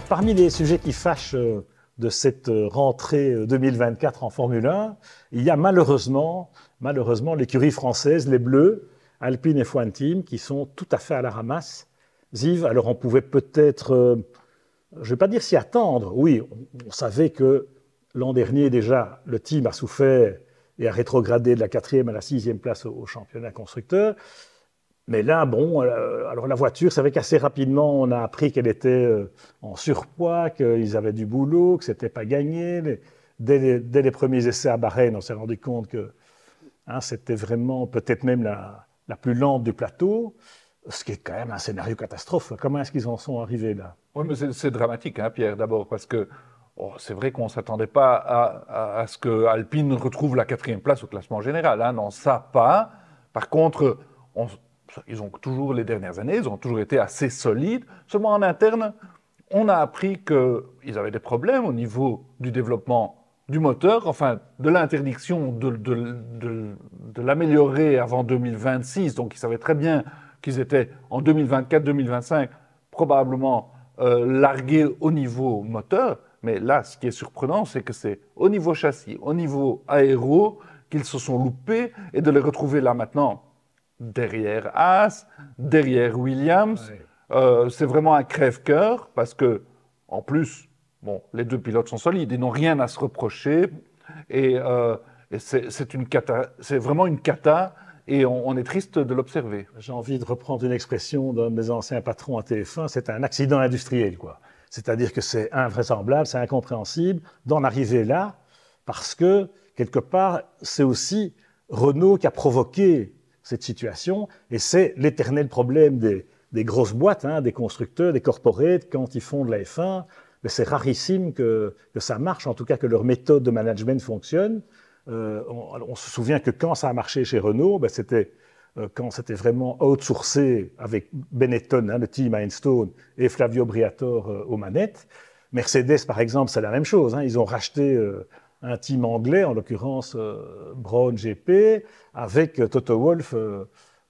parmi les sujets qui fâchent de cette rentrée 2024 en Formule 1, il y a malheureusement l'écurie française, les Bleus, Alpine et F1 Team, qui sont tout à fait à la ramasse. Ziv, alors on pouvait peut-être, je ne vais pas dire s'y attendre, oui, on savait que l'an dernier déjà, le team a souffert et a rétrogradé de la 4e à la 6e place au championnat constructeur. Mais là, bon, alors la voiture, c'est vrai qu'assez rapidement, on a appris qu'elle était en surpoids, qu'ils avaient du boulot, que ce n'était pas gagné. Dès les premiers essais à Bahreïn, on s'est rendu compte que c'était vraiment peut-être même la plus lente du plateau, ce qui est quand même un scénario catastrophe. Comment est-ce qu'ils en sont arrivés là? Oui, mais c'est dramatique, hein, Pierre, d'abord, parce que c'est vrai qu'on ne s'attendait pas à ce que Alpine retrouve la 4e place au classement général. Hein, non, ça pas. Par contre, ils ont toujours, les dernières années, ils ont toujours été assez solides. Seulement en interne, on a appris qu'ils avaient des problèmes au niveau du développement du moteur, enfin de l'interdiction de l'améliorer avant 2026. Donc ils savaient très bien qu'ils étaient en 2024-2025 probablement largués au niveau moteur. Mais là, ce qui est surprenant, c'est que c'est au niveau châssis, au niveau aéro, qu'ils se sont loupés et de les retrouver là maintenant derrière Haas, derrière Williams. Ouais. C'est vraiment un crève-cœur parce que, en plus, bon, les deux pilotes sont solides, ils n'ont rien à se reprocher et c'est vraiment une cata et on est triste de l'observer. J'ai envie de reprendre une expression d'un de mes anciens patrons à TF1, c'est un accident industriel, quoi. C'est-à-dire que c'est invraisemblable, c'est incompréhensible d'en arriver là parce que, quelque part, c'est aussi Renault qui a provoqué cette situation, et c'est l'éternel problème des grosses boîtes, des constructeurs, des corporates, quand ils font de la F1, mais c'est rarissime que ça marche, en tout cas que leur méthode de management fonctionne. On se souvient que quand ça a marché chez Renault, c'était quand c'était vraiment outsourcé avec Benetton, le team à Enstone, et Flavio Briatore aux manettes. Mercedes, par exemple, c'est la même chose. Ils ont racheté un team anglais, en l'occurrence Brown GP, avec Toto Wolff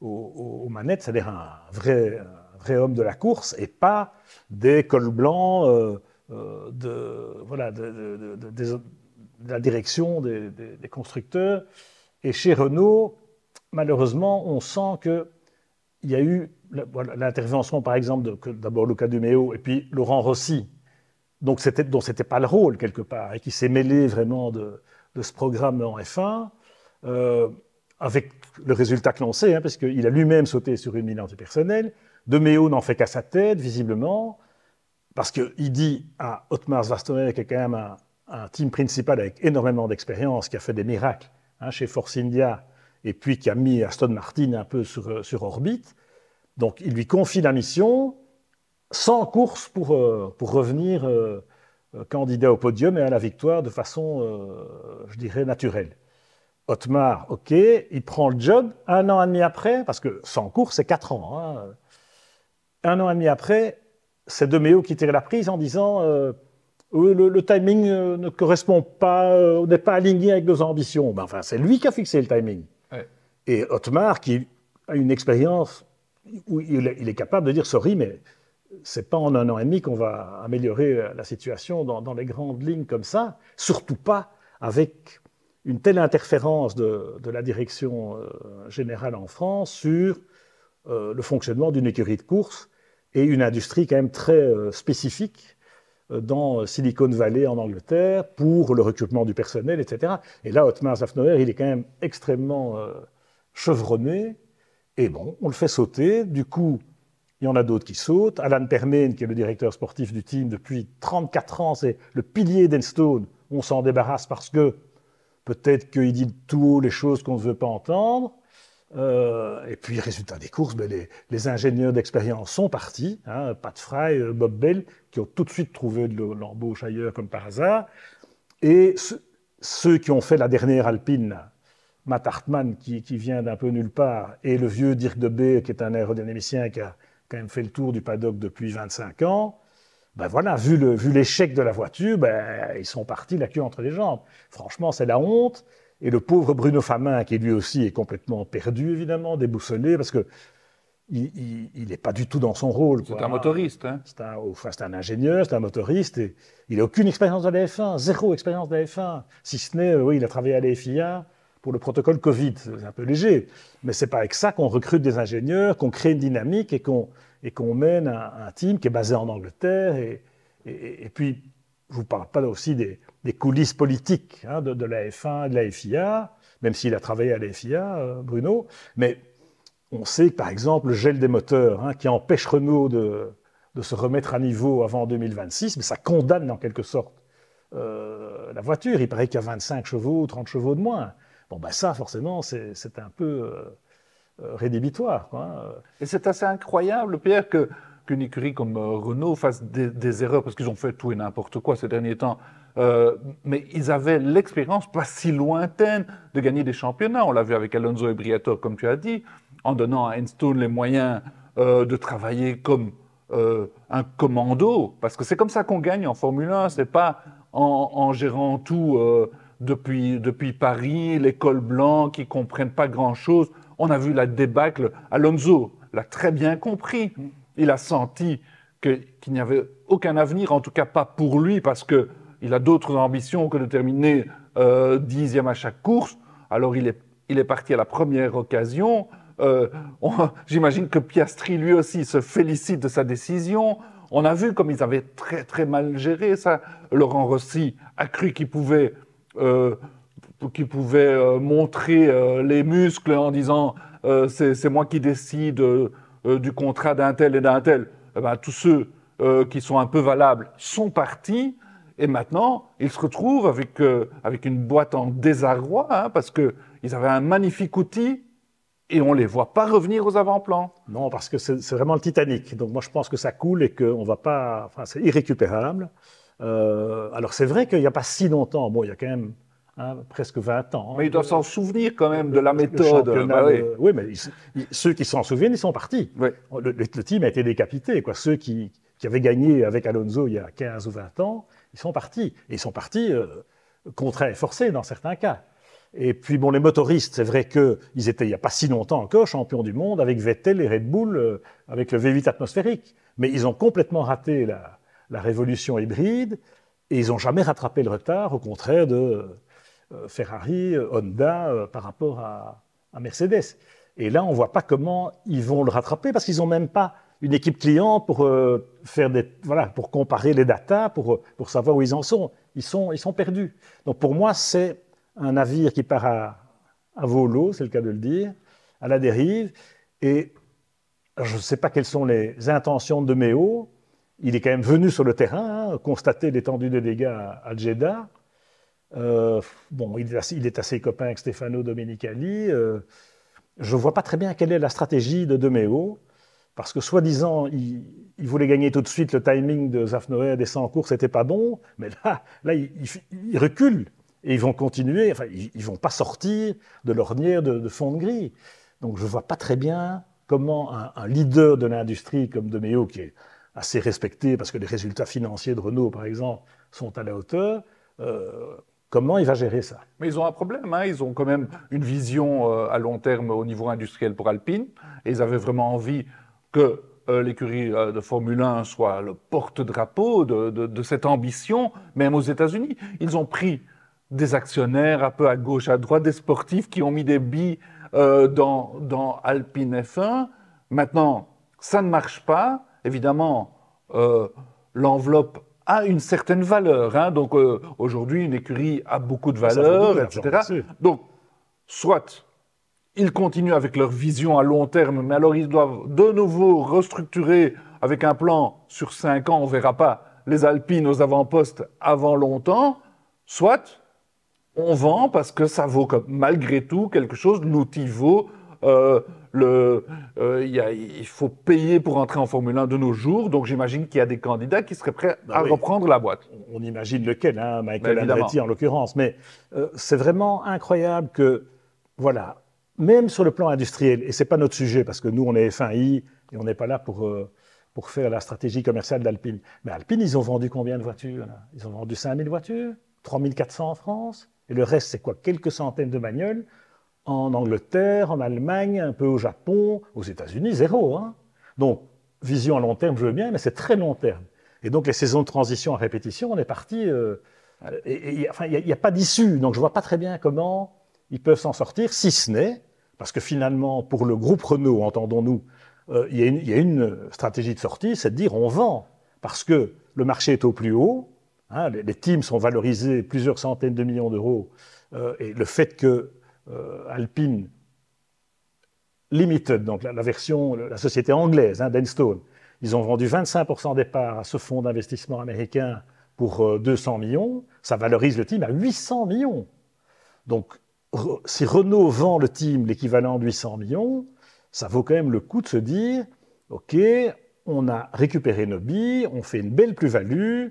aux manettes, c'est-à-dire un vrai homme de la course, et pas des cols blancs de la direction des constructeurs. Et chez Renault, malheureusement, on sent qu'il y a eu l'intervention, par exemple, d'abord Luca De Meo et puis Laurent Rossi, dont c'était pas le rôle quelque part, et qui s'est mêlé vraiment de ce programme en F1, avec le résultat que l'on sait, parce qu'il a lui-même sauté sur une minute personnelle. De Meo n'en fait qu'à sa tête, visiblement, parce qu'il dit à Otmar Zwastoner, qui est quand même un team principal avec énormément d'expérience, qui a fait des miracles chez Force India, et puis qui a mis Aston Martin un peu sur orbite. Donc il lui confie la mission, sans course pour revenir candidat au podium et à la victoire de façon, je dirais, naturelle. Otmar, ok, il prend le job 1 an et demi après, parce que sans course, c'est 4 ans. 1 an et demi après, c'est De Meo qui tire la prise en disant le timing ne correspond pas, n'est pas aligné avec nos ambitions. Ben, enfin, c'est lui qui a fixé le timing. Ouais. Et Otmar, qui a une expérience où il est capable de dire sorry, mais c'est pas en 1 an et demi qu'on va améliorer la situation dans les grandes lignes comme ça, surtout pas avec une telle interférence de la direction générale en France sur le fonctionnement d'une écurie de course et une industrie quand même très spécifique dans Silicon Valley en Angleterre pour le recrutement du personnel, etc. Et là, Otmar Zwastoner, il est quand même extrêmement chevronné, et bon, on le fait sauter, du coup, il y en a d'autres qui sautent. Alan Permane, qui est le directeur sportif du team depuis 34 ans, c'est le pilier d'Enstone. On s'en débarrasse parce que peut-être qu'il dit tout haut les choses qu'on ne veut pas entendre. Et puis, résultat des courses, les ingénieurs d'expérience sont partis. Pat Fry, Bob Bell, qui ont tout de suite trouvé de l'embauche ailleurs comme par hasard. Et ceux qui ont fait la dernière Alpine, Matt Hartmann, qui vient d'un peu nulle part, et le vieux Dirk de Beer, qui est un aérodynamicien qui a quand même fait le tour du paddock depuis 25 ans, voilà, vu l'échec de la voiture, ils sont partis la queue entre les jambes. Franchement, c'est la honte. Et le pauvre Bruno Famin, qui lui aussi est complètement perdu, évidemment, déboussolé, parce que il n'est pas du tout dans son rôle. C'est un motoriste. Hein. C'est un ingénieur, c'est un motoriste, et il n'a aucune expérience de la F1, zéro expérience de la F1. Si ce n'est, oui, il a travaillé à la FIA pour le protocole Covid, c'est un peu léger. Mais ce n'est pas avec ça qu'on recrute des ingénieurs, qu'on crée une dynamique et qu'on mène un team qui est basé en Angleterre. Et puis, je ne vous parle pas aussi des coulisses politiques hein, de la F1 et de la FIA, même s'il a travaillé à la FIA, Bruno. Mais on sait que, par exemple, le gel des moteurs, hein, qui empêche Renault de se remettre à niveau avant 2026, mais ça condamne en quelque sorte la voiture. Il paraît qu'il y a 25 chevaux ou 30 chevaux de moins. Bon, ben ça, forcément, c'est un peu rédhibitoire. Quoi. Et c'est assez incroyable, Pierre, qu'une écurie comme Renault fasse des erreurs, parce qu'ils ont fait tout et n'importe quoi ces derniers temps. Mais ils avaient l'expérience pas si lointaine de gagner des championnats. On l'a vu avec Alonso et Briatore, comme tu as dit, en donnant à Enstone les moyens de travailler comme un commando, parce que c'est comme ça qu'on gagne en Formule 1, c'est pas en gérant tout depuis Paris, les cols blancs qui comprennent pas grand-chose. On a vu la débâcle. Alonso l'a très bien compris. Il a senti qu'il n'y avait aucun avenir, en tout cas pas pour lui, parce qu'il a d'autres ambitions que de terminer 10e à chaque course. Alors il est parti à la première occasion. J'imagine que Piastri, lui aussi, se félicite de sa décision. On a vu comme ils avaient très, très mal géré ça. Laurent Rossi a cru qu'il pouvait montrer les muscles en disant c'est moi qui décide du contrat d'un tel et d'un tel. Eh ben, tous ceux qui sont un peu valables sont partis. Et maintenant, ils se retrouvent avec une boîte en désarroi, hein, parce qu'ils avaient un magnifique outil et on ne les voit pas revenir aux avant-plans. Non, parce que c'est vraiment le Titanic. Donc moi, je pense que ça coule et qu'on va pas... Enfin, c'est irrécupérable. Alors, c'est vrai qu'il n'y a pas si longtemps. Bon, il y a quand même presque 20 ans. Mais ils doivent s'en souvenir quand même de la méthode. Oui, mais ceux qui s'en souviennent, ils sont partis. Oui. Le team a été décapité. Quoi. Ceux qui avaient gagné avec Alonso il y a 15 ou 20 ans, ils sont partis. Et ils sont partis contraints et forcés dans certains cas. Et puis, bon, les motoristes, c'est vrai qu'ils étaient, il n'y a pas si longtemps encore, champions du monde avec Vettel et Red Bull, avec le V8 atmosphérique. Mais ils ont complètement raté la révolution hybride et ils n'ont jamais rattrapé le retard, au contraire de Ferrari, Honda, par rapport à Mercedes. Et là, on ne voit pas comment ils vont le rattraper parce qu'ils n'ont même pas une équipe client pour pour comparer les datas, pour savoir où ils en sont. Ils sont perdus. Donc pour moi, c'est un navire qui part à volo, c'est le cas de le dire, à la dérive. Et je ne sais pas quelles sont les intentions de Méo. Il est quand même venu sur le terrain, hein, constater l'étendue des dégâts à Jeddah. Bon, il est assez copain avec Stefano Domenicali. Je ne vois pas très bien quelle est la stratégie de Méo, parce que soi-disant, il voulait gagner tout de suite, le timing de Zafnoer des 100 courses n'était pas bon, mais là il recule. Et ils vont continuer, enfin, ils ne vont pas sortir de l'ornière de fond de grille. Donc je ne vois pas très bien comment un leader de l'industrie comme De Meo, qui est assez respecté parce que les résultats financiers de Renault, par exemple, sont à la hauteur, comment il va gérer ça? Mais ils ont un problème, hein. Ils ont quand même une vision à long terme au niveau industriel pour Alpine, et ils avaient vraiment envie que l'écurie de Formule 1 soit le porte-drapeau de cette ambition, même aux États-Unis. Ils ont pris des actionnaires un peu à gauche, à droite, des sportifs qui ont mis des billes dans Alpine F1. Maintenant, ça ne marche pas. Évidemment, l'enveloppe a une certaine valeur. Hein. Donc, aujourd'hui, une écurie a beaucoup de valeur, etc. Donc, soit ils continuent avec leur vision à long terme, mais alors ils doivent de nouveau restructurer avec un plan sur 5 ans. On ne verra pas les Alpines aux avant-postes avant longtemps. Soit on vend parce que ça vaut malgré tout quelque chose, l'outil vaut, il faut payer pour entrer en Formule 1 de nos jours, donc j'imagine qu'il y a des candidats qui seraient prêts à reprendre la boîte. On imagine lequel, hein, Michael Andretti en l'occurrence, mais c'est vraiment incroyable que, voilà, même sur le plan industriel, et ce n'est pas notre sujet parce que nous on est F1i et on n'est pas là pour faire la stratégie commerciale d'Alpine, mais Alpine, ils ont vendu combien de voitures là? Ils ont vendu 5000 voitures, 3400 en France. Et le reste, c'est quoi? Quelques centaines de bagnoles. en Angleterre, en Allemagne, un peu au Japon, aux États-Unis, zéro. Hein. Donc, vision à long terme, je veux bien, mais c'est très long terme. Et donc, les saisons de transition à répétition, on est parti. Enfin, il n'y a pas d'issue. Donc, je ne vois pas très bien comment ils peuvent s'en sortir, si ce n'est, parce que finalement, pour le groupe Renault, entendons-nous, il y a une stratégie de sortie, c'est de dire on vend, parce que le marché est au plus haut, hein, les teams sont valorisés plusieurs centaines de millions d'euros, et le fait que Alpine Limited, donc la version, la société anglaise d'Enstone, ils ont vendu 25% des parts à ce fonds d'investissement américain pour 200 millions, ça valorise le team à 800 millions. Donc, si Renault vend le team l'équivalent de 800 millions, ça vaut quand même le coup de se dire, OK, on a récupéré nos billes, on fait une belle plus-value,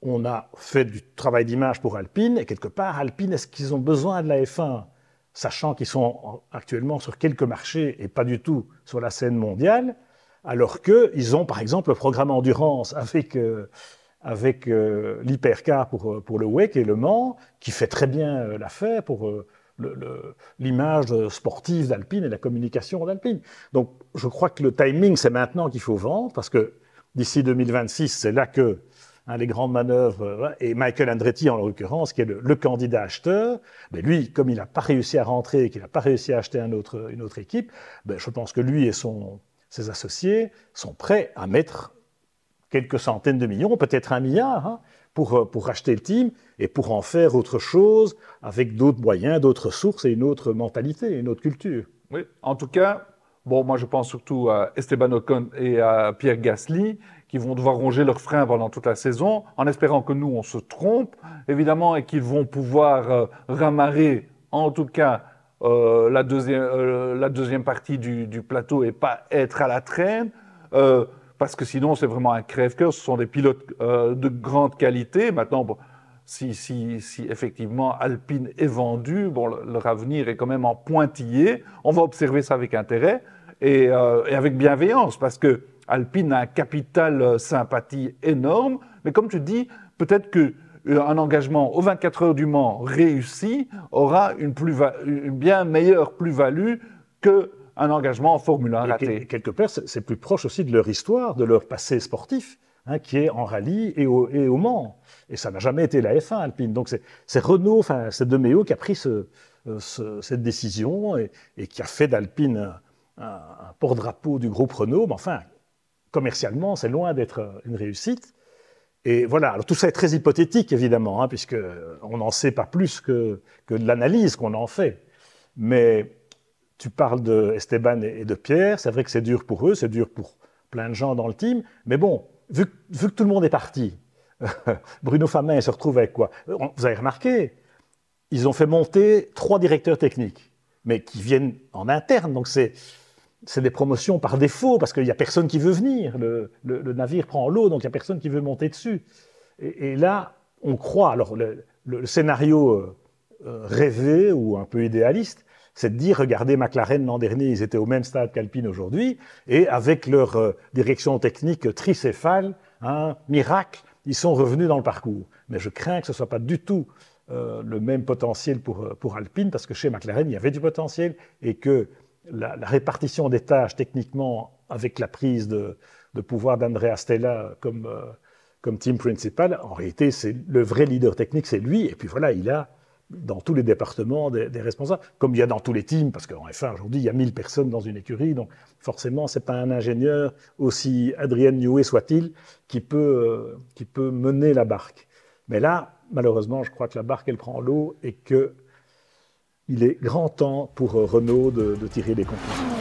on a fait du travail d'image pour Alpine, et quelque part, Alpine, est-ce qu'ils ont besoin de la F1, sachant qu'ils sont actuellement sur quelques marchés et pas du tout sur la scène mondiale, alors qu'ils ont, par exemple, le programme Endurance avec l'hypercar pour le WEC et le Mans, qui fait très bien l'affaire pour l'image sportive d'Alpine et la communication d'Alpine. Donc, je crois que le timing, c'est maintenant qu'il faut vendre, parce que d'ici 2026, c'est là que les grandes manœuvres, et Michael Andretti, en l'occurrence, qui est le candidat acheteur, ben lui, comme il n'a pas réussi à rentrer et qu'il n'a pas réussi à acheter une autre équipe, ben je pense que lui et ses associés sont prêts à mettre quelques centaines de millions, peut-être 1 milliard, pour racheter le team et pour en faire autre chose avec d'autres moyens, d'autres sources et une autre mentalité, une autre culture. Oui, en tout cas, bon, moi je pense surtout à Esteban Ocon et à Pierre Gasly qui vont devoir ronger leurs freins pendant toute la saison, en espérant que nous on se trompe, évidemment, et qu'ils vont pouvoir ramarrer, en tout cas, la deuxième partie du plateau et pas être à la traîne. Parce que sinon, c'est vraiment un crève-cœur. Ce sont des pilotes de grande qualité. Maintenant, bon, si effectivement Alpine est vendu, bon, leur avenir est quand même en pointillé. On va observer ça avec intérêt et avec bienveillance, parce que Alpine a un capital sympathie énorme. Mais comme tu dis, peut-être qu'un engagement aux 24 heures du Mans réussi aura une bien meilleure plus-value que un engagement en Formule 1 raté. Et quelque part, c'est plus proche aussi de leur histoire, de leur passé sportif, qui est en rallye et au Mans. Et ça n'a jamais été la F1 Alpine. Donc c'est Renault, enfin c'est De Meo qui a pris cette décision et qui a fait d'Alpine un porte-drapeau du groupe Renault. Mais enfin, commercialement, c'est loin d'être une réussite. Et voilà, alors tout ça est très hypothétique évidemment, puisqu'on n'en sait pas plus que de l'analyse qu'on en fait. Mais tu parles de Esteban et de Pierre, c'est vrai que c'est dur pour eux, c'est dur pour plein de gens dans le team, mais bon, vu que tout le monde est parti, Bruno Famin se retrouve avec quoi? Vous avez remarqué, ils ont fait monter 3 directeurs techniques, mais qui viennent en interne, donc c'est des promotions par défaut, parce qu'il n'y a personne qui veut venir, le navire prend l'eau, donc il n'y a personne qui veut monter dessus. Et là, on croit, alors le scénario rêvé ou un peu idéaliste, c'est de dire, regardez, McLaren l'an dernier, ils étaient au même stade qu'Alpine aujourd'hui, et avec leur direction technique tricéphale, miracle, ils sont revenus dans le parcours. Mais je crains que ce ne soit pas du tout le même potentiel pour Alpine, parce que chez McLaren, il y avait du potentiel, et que la répartition des tâches, techniquement, avec la prise de pouvoir d'Andrea Stella comme team principal, en réalité, c'est le vrai leader technique, c'est lui, et puis voilà, il a dans tous les départements des responsables, comme il y a dans tous les teams, parce qu'en F1, aujourd'hui, il y a 1000 personnes dans une écurie, donc forcément, ce n'est pas un ingénieur, aussi Adrien Newey soit-il, qui peut mener la barque. Mais là, malheureusement, je crois que la barque, elle prend l'eau et qu'il est grand temps pour Renault de tirer des conclusions.